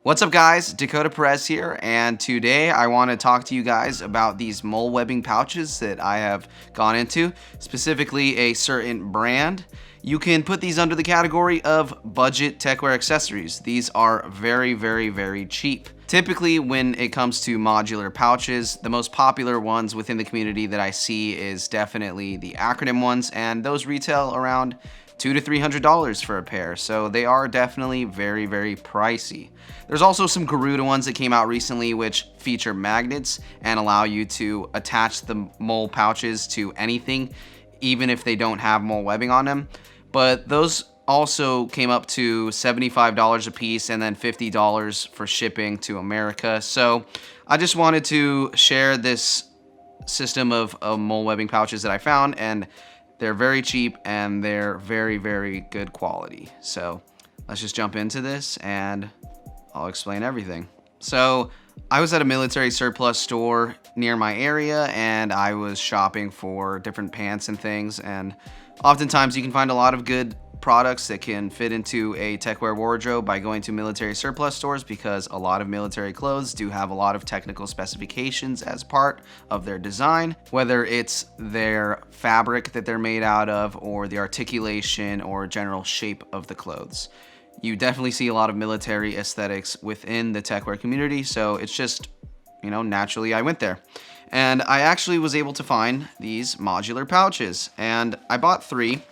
What's up guys, Dakota Perez here, and today I want to talk to you guys about these mole webbing pouches that I have gone into, specifically a certain brand. You can put these under the category of budget techwear accessories. These are very cheap. Typically when it comes to modular pouches, the most popular ones within the community that I see is definitely the acronym ones, and those retail around $200 to $300 for a pair, so they are definitely very pricey. There's also some Garuda ones that came out recently which feature magnets and allow you to attach the mole pouches to anything, even if they don't have mole webbing on them. But those also came up to $75 a piece and then $50 for shipping to America. So I just wanted to share this system of mole webbing pouches that I found, and they're very cheap and they're very good quality. So let's just jump into this and I'll explain everything. So I was at a military surplus store near my area and I was shopping for different pants and things, and oftentimes you can find a lot of good products that can fit into a techwear wardrobe by going to military surplus stores, because a lot of military clothes do have a lot of technical specifications as part of their design, whether it's their fabric that they're made out of or the articulation or general shape of the clothes. You definitely see a lot of military aesthetics within the techwear community, so it's just, naturally I went there. And I actually was able to find these modular pouches, and I bought 3.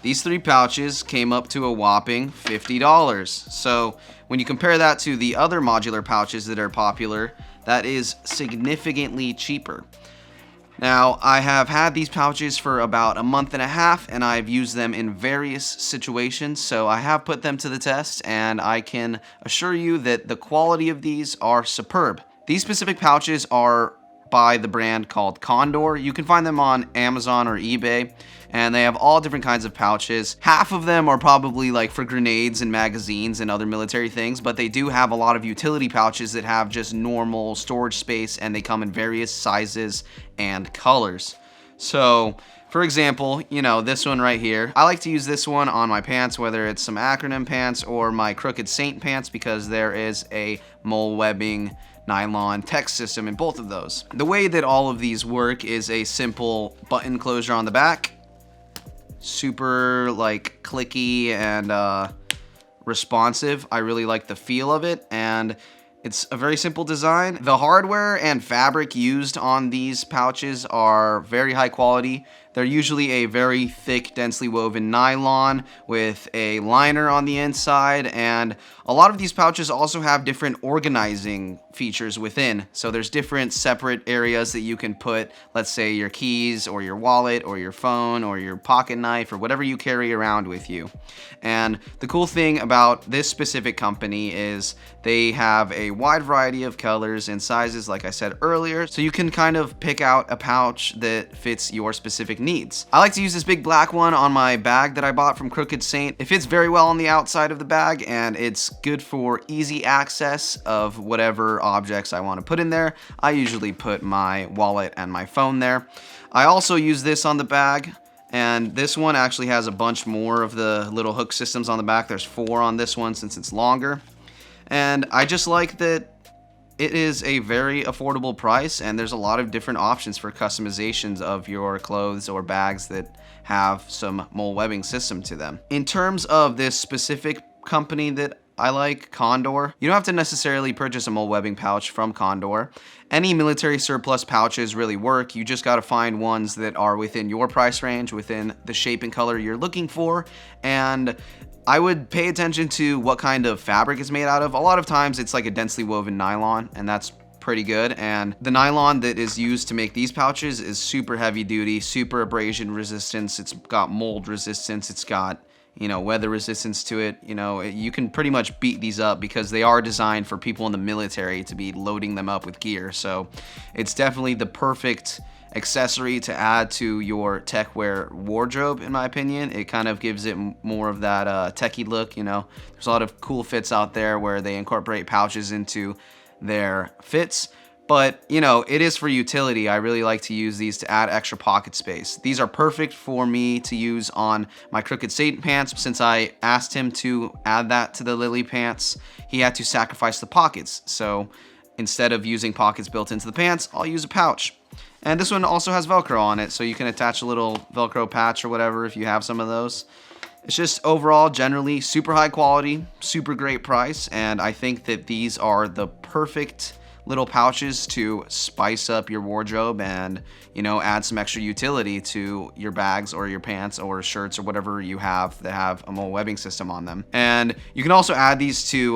These 3 pouches came up to a whopping $50. So when you compare that to the other modular pouches that are popular, that is significantly cheaper. Now, I have had these pouches for about a month and a half, and I've used them in various situations, so I have put them to the test, and I can assure you that the quality of these are superb. These specific pouches are by the brand called Condor. You can find them on Amazon or eBay, and they have all different kinds of pouches. Half of them are probably like for grenades and magazines and other military things, but they do have a lot of utility pouches that have just normal storage space, and they come in various sizes and colors. So for example, this one right here, I like to use this one on my pants, whether it's some acronym pants or my Crooked Saint pants, because there is a mole webbing nylon tech system in both of those. The way that all of these work is a simple button closure on the back, super clicky and responsive. I really like the feel of it, and it's a very simple design. The hardware and fabric used on these pouches are very high quality. They're usually a very thick, densely woven nylon with a liner on the inside, and a lot of these pouches also have different organizing features within. So there's different separate areas that you can put, let's say, your keys or your wallet or your phone or your pocket knife or whatever you carry around with you. And the cool thing about this specific company is they have a wide variety of colors and sizes, like I said earlier, so you can kind of pick out a pouch that fits your specific needs. I like to use this big black one on my bag that I bought from Crooked Saint. It fits very well on the outside of the bag, and it's good for easy access of whatever objects I want to put in there. I usually put my wallet and my phone there. I also use this on the bag, and this one actually has a bunch more of the little hook systems on the back. There's 4 on this one since it's longer. And I just like that it is a very affordable price, and there's a lot of different options for customizations of your clothes or bags that have some mole webbing system to them. In terms of this specific company that I like, Condor, you don't have to necessarily purchase a mole webbing pouch from Condor. Any military surplus pouches really work. You just got to find ones that are within your price range, within the shape and color you're looking for, and I would pay attention to what kind of fabric it's made out of. A lot of times it's like a densely woven nylon, and that's pretty good. And the nylon that is used to make these pouches is super heavy duty, super abrasion resistance. It's got mold resistance. It's got, weather resistance to it. You can pretty much beat these up because they are designed for people in the military to be loading them up with gear. So it's definitely the perfect accessory to add to your techwear wardrobe, in my opinion. It kind of gives it more of that techie look. There's a lot of cool fits out there where they incorporate pouches into their fits, But, you know, it is for utility. I really like to use these to add extra pocket space. These are perfect for me to use on my crooked Satan pants. Since I asked him to add that to the Lily pants, he had to sacrifice the pockets. So instead of using pockets built into the pants, I'll use a pouch. And this one also has Velcro on it, so you can attach a little Velcro patch or whatever if you have some of those. It's just overall, generally, super high quality, super great price, and I think that these are the perfect little pouches to spice up your wardrobe and, you know, add some extra utility to your bags or your pants or shirts or whatever you have that have a mole webbing system on them. And you can also add these to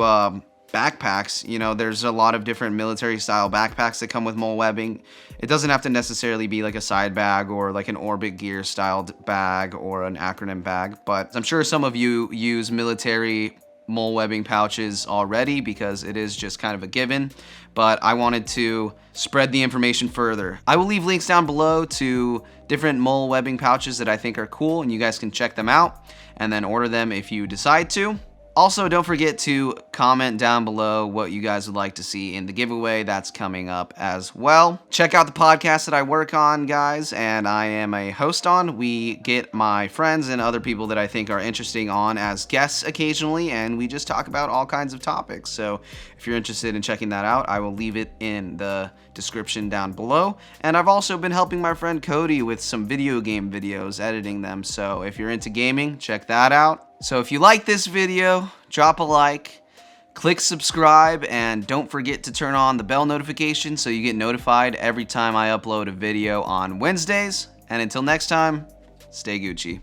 backpacks. You know, there's a lot of different military style backpacks that come with mole webbing. It doesn't have to necessarily be like a side bag or like an Orbit Gear styled bag or an acronym bag, but I'm sure some of you use military mole webbing pouches already because it is just kind of a given, but I wanted to spread the information further. I will leave links down below to different mole webbing pouches that I think are cool, and you guys can check them out and then order them if you decide to. Also, don't forget to comment down below what you guys would like to see in the giveaway that's coming up as well. Check out the podcast that I work on, guys, and I am a host on. We get my friends and other people that I think are interesting on as guests occasionally, and we just talk about all kinds of topics. So if you're interested in checking that out, I will leave it in the description down below. And I've also been helping my friend Cody with some video game videos, editing them. So if you're into gaming, check that out. So if you like this video, drop a like, click subscribe, and don't forget to turn on the bell notification so you get notified every time I upload a video on Wednesdays. And until next time, stay Gucci.